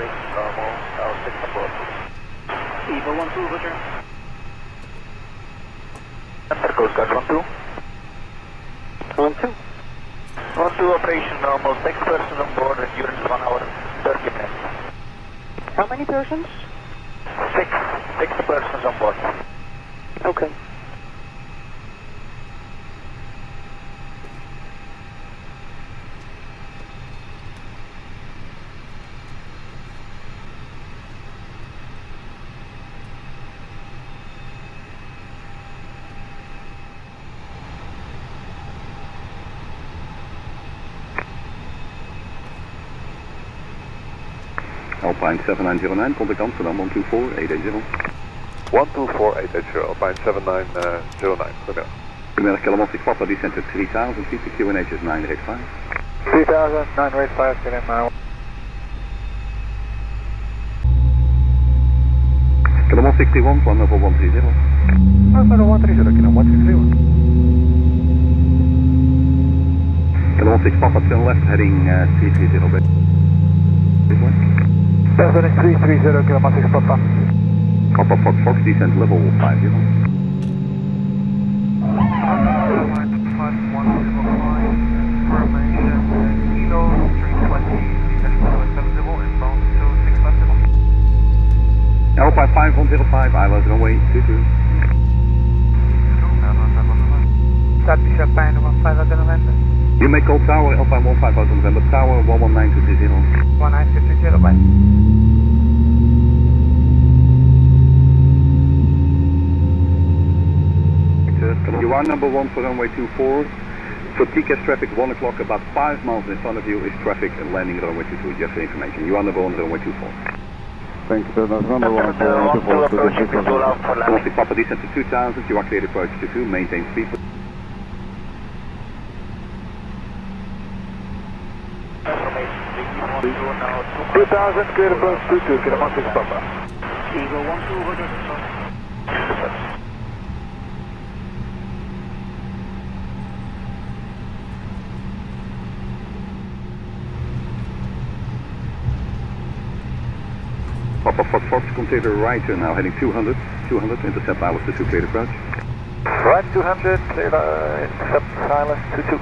operation normal, 6 on board. Evo 12, roger. Enter Coast Guard 12. 12. 12 operation normal, 6 persons on board, endurance 1 hour, 30 minutes. How many persons? 6 persons on board. Okay. Alpine 7909, contact Amsterdam 124880. 124880, Alpine 7909, goedemiddag. Goedemiddag, Kilometric Papa, descent to 3000 feet, the QNH is 985. 3000, 985, get in my... Kilometric 61, plan level 130. Alpine 130, Kilometric 131. Kilometric Papa, turn left, heading 330. Heading 330, Kilometric Papa. Papa Fox Fox, descent level 50. Alpine 5105, ILS runway 22. Start Champagne 15 out of November. You may call tower Alpine 15 out of November, tower 119230. 1930, bye. You are number 1 for runway 24. For TCAS traffic 1 o'clock, about 5 miles in front of you is traffic and landing runway 22, just for information. You are number 1 runway 24. Thank you, that's number 1 for runway 24. Approaching visual out for landing. Kilometric Papa, descent to 2000, you are cleared approach to 2, maintain speed. 2000, clear approach 22, Kilometric Papa. Evo 12, roger. Papa Fox Fox, consider right turn now, heading 200, intercept ILS to 2, cleared approach. Right 200, clear intercept silence 22.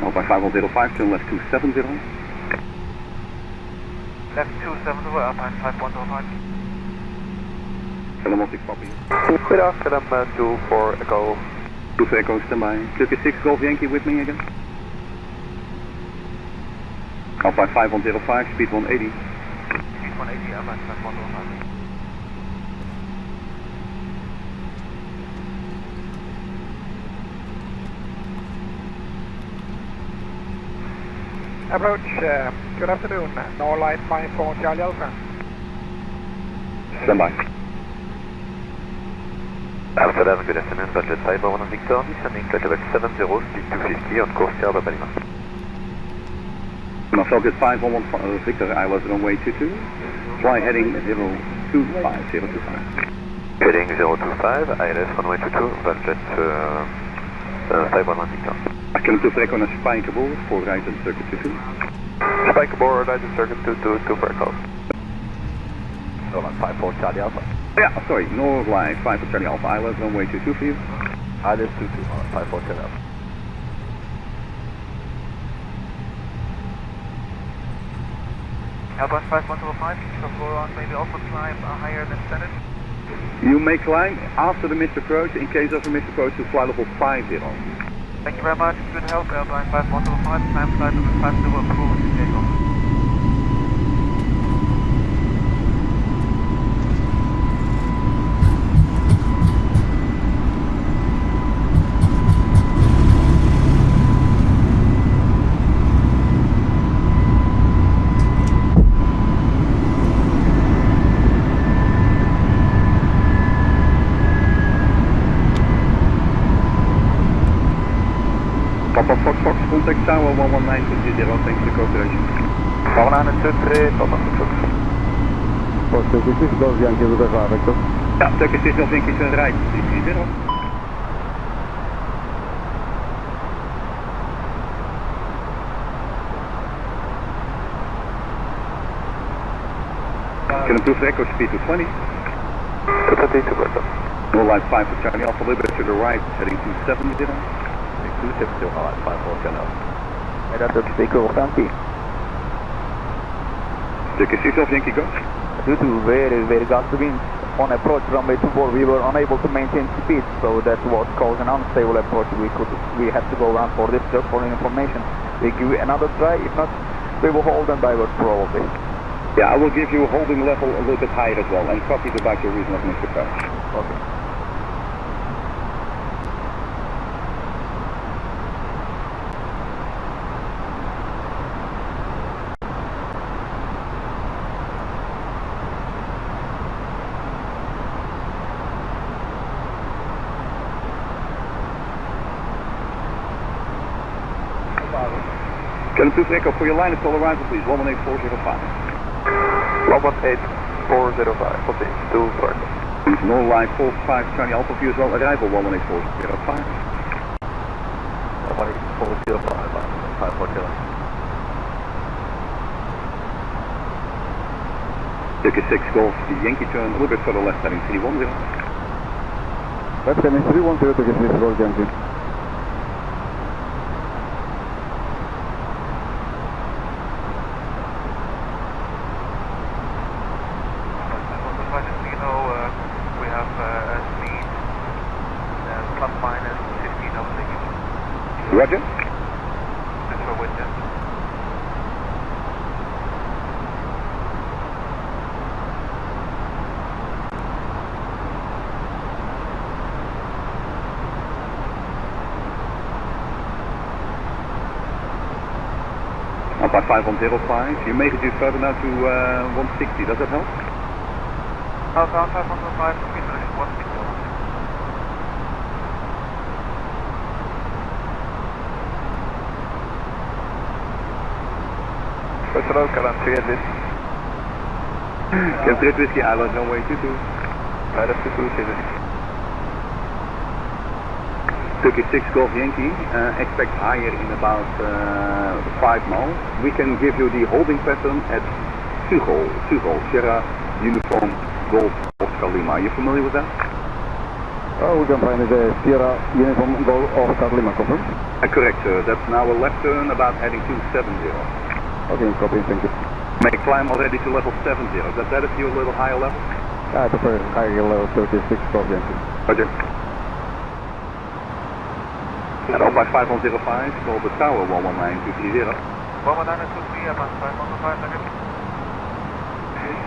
Alpine 5105, turn left 270. Left 270, Alpine 5105. Kilometric Papa. Goedendag, Adam 2 for Echo. 2 for Echo, standby. Turkey 6 Golf Yankee with me again. Alpine 5105, speed 180. Speed 180, Alpine 5105. Approach, good afternoon, Norlight 54 Charlie Alpha. Standby. Amsterdam, good afternoon, budget 51 Victor, descending flight level 70, speed 250 on course Sierra Lima. Falcon 511 Victor, ILS runway 22, fly heading 025. Heading 025, ILS runway 22, budget 51 Victor. Kilometer for Echo naar Spijkerboord, voor right and circuit 22. Spijkerboord, right and circuit 22 for Echo. Norland 54 Charlie Alpha. Yeah, sorry, Norlight 5 for Charlie Alpha, ILS runway 22 for you. ILS 22, 54 Charlie Alpha. Airbus 5105, some go on maybe also climb higher than standard. You may climb after the missed approach, in case of a missed approach to fly level 50. Thank you very much, good help, Airline 5105, climb flight level 50, approval to take off. Papa Fox Fox, contact Tower 11920, thanks for the cooperation. 123, Papa Fox. Fox 36, Golf Yankee, Lucas Victor. Ja, Turkish 6 Yankee turn right, 330. Can improve echo speed to 20. 222, Bertha. No line 5 for Charlie Alpha, a little bit to the right, heading 270. 270, line 5 for channel. That's the speaker of Yankee. Turkish 6 Yankee, go. Due to very gusty winds on approach runway 24, we were unable to maintain speed, so that was causing unstable approach. We had to go around for this, just for information. We give you another try, if not, we will hold and divert probably. Yeah, I will give you a holding level a little bit higher as well, and copy about your reason of Mr. Crouch. Okay. Can improve echo for your line of call arrival, please, 118-405. 118-405, continue to Bertha. No line 45 Charlie Alpha view as well, arrival 118-405. 118-405, line 5 for channel. Turkish 6 Golf, the Yankee turn a little bit further left, heading 310. Left heading 310 to get this Golf Yankee. Roger. That's for wind. By 5105, you may reduce further now to 160, does that help? Southbound 505, speed limit 160. Hello, Karan 3 at this. Can 3 Whiskey Island, runway 22. Right up to 2 Turkish 6 Golf Yankee, expect higher in about 5 miles. We can give you the holding pattern at Schiphol, Sierra, Uniform, Golf, Oscar Lima. Are you familiar with that? Oh, we can find it Sierra, Uniform, Golf, Oscar Lima, confirm? Correct, sir. That's now a left turn about heading 270. Okay, copy, thank you. May climb already to level 70. Is that better for you, a little higher level? I prefer higher level 36 Golf Yankee. Roger. And on by 5105, call the tower 119230. 11923, about 505, negative.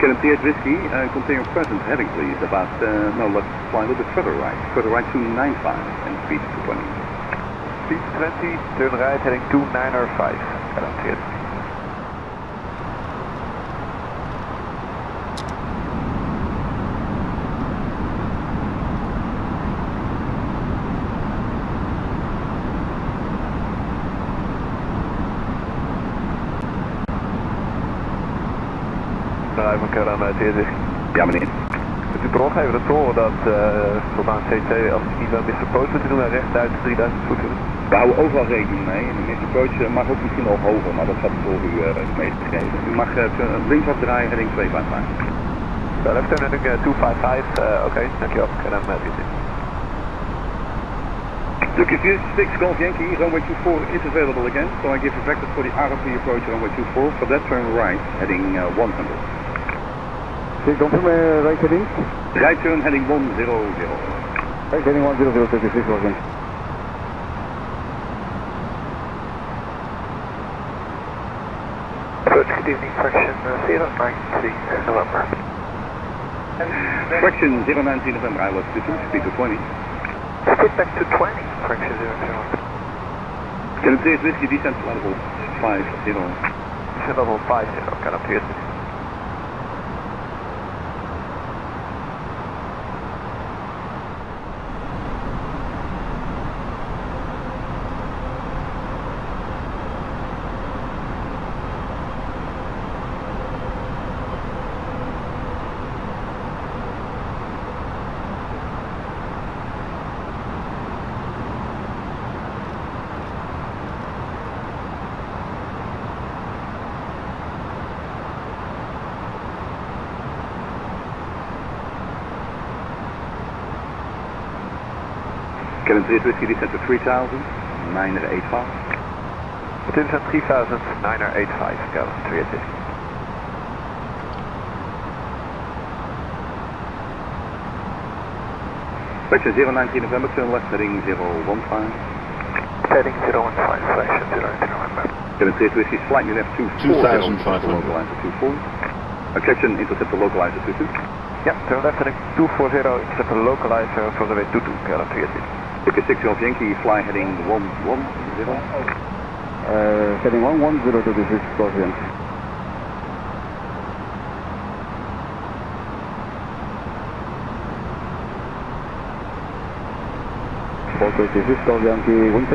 Can it Whiskey, continue present heading please, about, no, let's fly a little bit further right to 95 and speed to 20. Speed 20, turn right, heading 2905. Karan 3 at this. Bedrijf Karan uit Eunice. Ja meneer. Kunt u doorgeven dat horen dat voldaan CC als het niet wel misapproach moet doen naar rechtuit 3000 voeten? We houden overal rekening mee en de misapproach mag ook misschien al hoger, maar dat gaat voor u meegegeven. U mag links afdraaien, heading 255. Left turn heading 255, oké, dankjewel. Karan uit Eunice. Turkish 6 Golf Yankee, runway 24 is available again, so I give you vectors for the RFP approach runway 24. For that turn right, heading 100. Okay, confirm right heading? Right turn heading 100. Right heading 100, Turkish 6 Golf Yankee. Approach, good evening, fraction 093 November. Fraction 019 November, I lost 2, speed to 20. Speed back to 20, fraction 001. Can it please Whiskey descent to level 50? Descent level 50, Karan 3 at this. Kenneth 3 Whiskey descent to 3000, 985. Dit is een 3000, 985, Calvin 3 Section 019 November, turn left heading 015. Heading 015, section 019 November. Kenneth 3 Whiskey slightly left 240. 2500. Localizer 24. Attraction interceptor localizer 22. Ja, turn left heading 240, intercept the localizer for the way 22, Calvin 3 Ticket 6 Golf Yankee, fly heading 110. Heading 110 to the 6 Golf Yankee. Focus is this Golf Yankee, wind.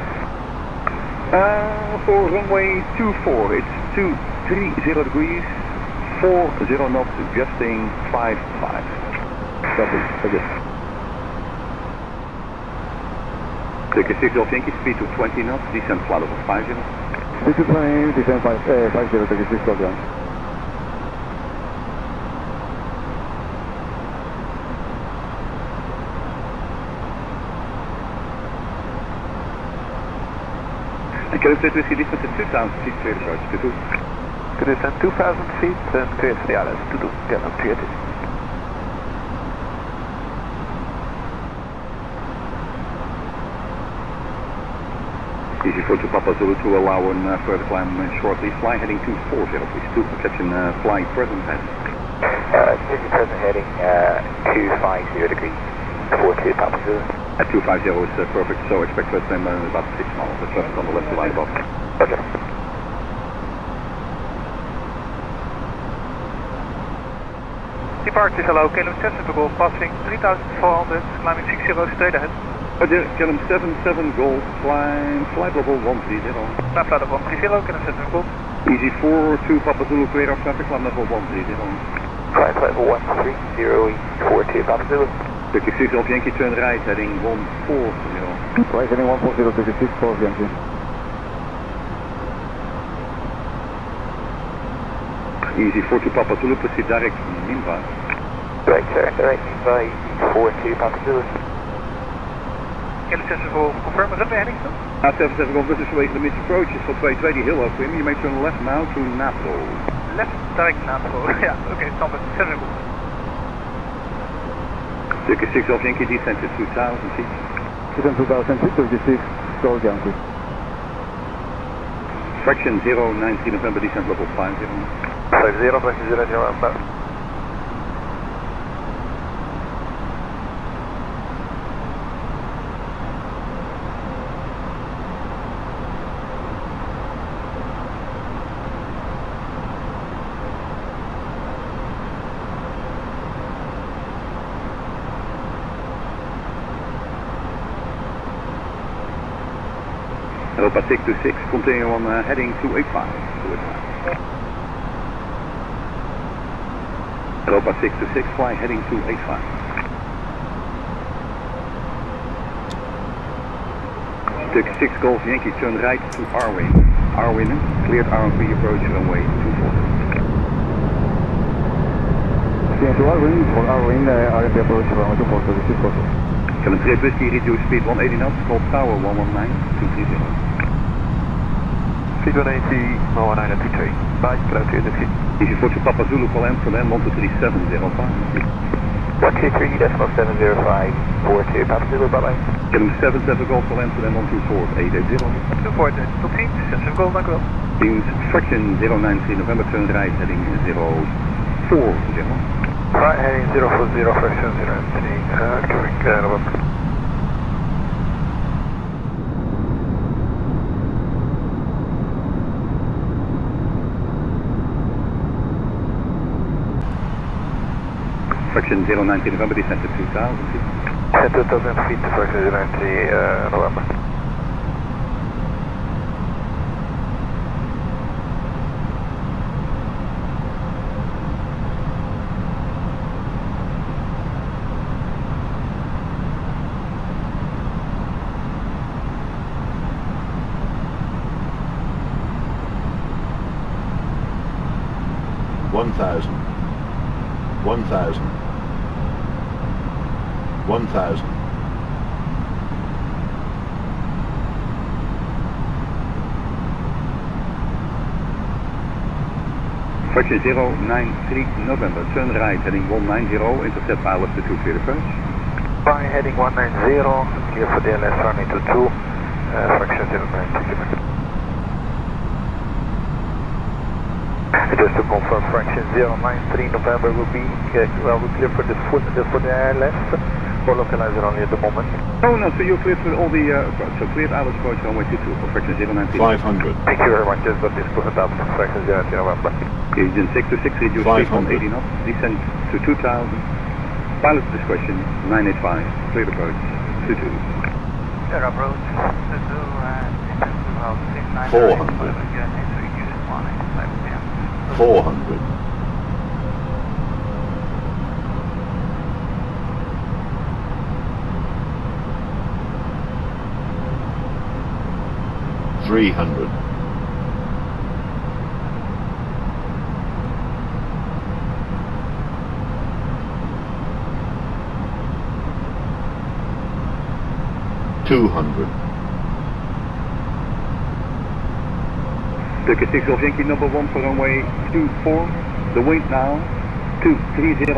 For runway 24, it's 230 degrees, 40 knots, adjusting 55. Copy, okay. Ticket 6 Golf Yankee, speed to 20 knots, descent flight over 50. Speed to 20, descent 50, ticket 6 Golf Yankee. And Kenneth 3 Whiskey descent to 2000 feet, clear the approach, 22. Good descent 2000 feet and clear for the others, 22, Calvin 3 Easy 42 Papa Zulu to allow a further climb shortly. Fly heading 240, please. 2 for captain flying present head. present heading 250 degrees, 42 Papa Zulu. At 250 is perfect, so expect first time about 6 miles. That's left on the left line above. Okay. Departure is allowed, KLM 77 Golf, passing 3400, climbing 60 straight ahead. Roger, KLM 77 Golf, climb flight level 130. Climb flight level 130, KLM 77 Golf. Easy 4-2 Papa Zulu, clear off traffic, climb level 130. Climb flight level 130, 42 Papa Zulu. Ticket 6 Golf Yankee, turn right, heading 140. Right heading 140, ticket 6 Golf Yankee. Easy 42 Papa Zulu, proceed direct Nimba. Right, sir, direct by 42 Papa Zulu. KLM 77 Golf, confirm, is that heading still? 77 Golf, this is away from the approach, is for 220 Hill up him. You may turn left now to Napo. Left, direct Napo. Yeah, okay, stop it, 7 Golf. Ticket 6 Golf Yankee, descent to 2000 feet. Descent 2000 feet, ticket 6 Golf Yankee. Fraction 019 November, descent level 50. 50, fraction 0 November. Europa 626, continue on heading 285. Europa 626, fly heading 285. Ticket 6 Golf Yankee, turn right to Arwin. Arwin, cleared RMV approach runway 240. Clear to Arwin, for Arwin, RMV approach runway 240, KLM 3 Whiskey, reduce speed 180 knots, call tower 119, 230. Speed 180, 193. Bye, KLM 3 Easy 42 Papa Zulu, call Amsterdam 123.705. 123.705, 42 Papa Zulu, bye-bye. KLM 77 Golf, call Amsterdam 124.880. 24, tot 10, 76 Golf, dank u wel. Teams fraction 093 November, turn right, heading 040. Right, heading 040, fraction 093, coming November. Fraction 019 November, descent to 2000 feet. 2000 feet to fraction 090 November. One thousand. 1,000. Fraction 093 November, turn right, heading 190, intercept pilot to clear approach. By heading 190, clear for DLS runway 22, fraction 093. Just to confirm, fraction 093 November will be well clear for the airless, or localizer only at the moment. Oh no, so you're cleared for all the so cleared out approach runway 22 for fraction 093. 500. Thank you very much, just got this put up, fraction 093 November. Engine 626, reduce speed from 80 knots, descent to 2000. Pilot discretion 985, cleared approach 22. Clear approach 22, descent to about 69. 400. Again, use 185 p.m. 400. 300. 200. Turkish 6 Golf Yankee number 1 for runway 24. The wind now 230,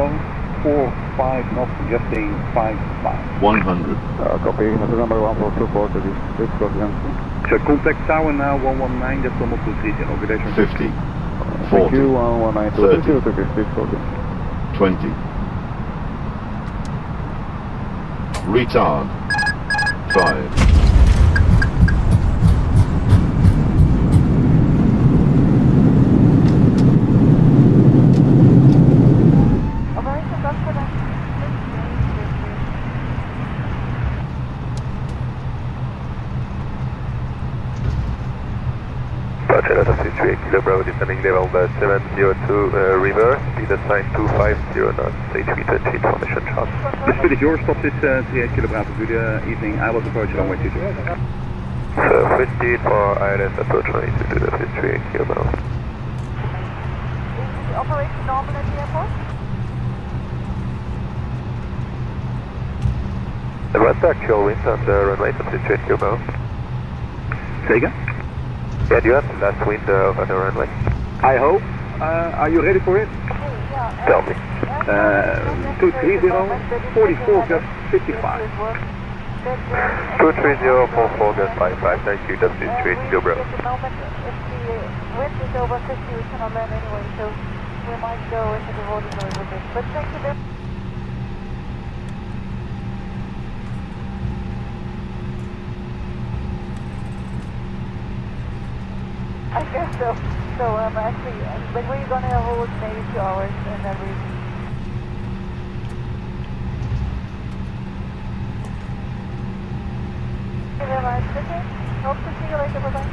45 knots, adjusting 55. 100. Copy, number 1 for 24 to this 6 Golf Yankee. So contact tower now 119, that's almost 230. Good 50. Thank 40. you, 119, 30. Turkish 6 Golf Yankee. 20. Retard. 5. Delta 38 Kilo Bravo descending level 702 reverse, speed assigned 250 knots, HV20 information chart. The speed is yours, stop this 38 Kilo Bravo, good evening, I was approaching runway 22. So, free speed for ILS approach runway 22 to 38 Kilo Bravo. Is the operation normal at the airport? What's the actual wind on the runway 38 Kilo Bravo? Say again? Yeah, do you have the last wind on the runway? I hope. Are you ready for it? Tell me. 230, 44, just 55. 230, 44, just 55, thank you, that's 38 Kilo Bravo. At the moment, if the wind is over 50, we cannot land anyway, so we might go into the water a little bit. But thank you very much. I guess so. So actually, but we're gonna hold maybe 2 hours and then we. Thank you very much. Okay. Hope to see you later. Bye bye.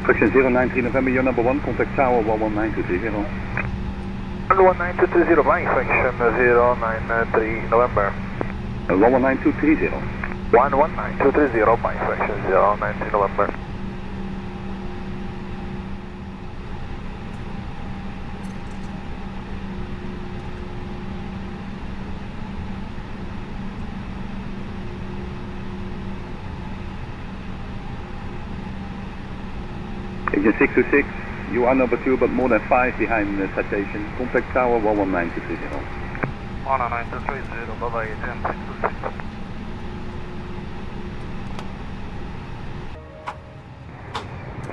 Fraction 093 November, your number 1, contact tower 119230. 11920, by fraction 093 November. 119230. 11920, by fraction 093 November. Engine 626, you are number 2 but more than 5 behind the citation. Contact tower 119230. 19230, bye-bye, Agent 626.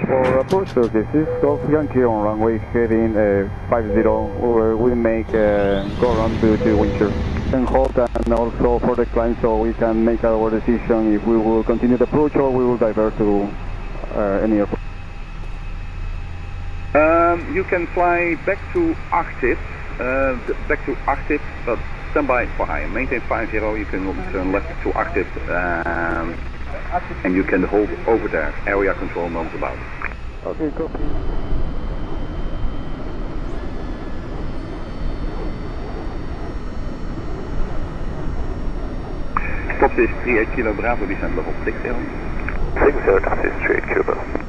For approach services, Golf Yankee on runway heading 50, we make go around to Windsor. And hold and also for the climb so we can make our decision if we will continue the approach or we will divert to any airport. You can fly back to Arctic, but stand by for higher. Maintain 50, you can turn left to Arctic, and you can hold over there. Area control knows about. Okay, copy. Stop this 38 Kilo Bravo, descend level 60. 60, this is 38 Cuba.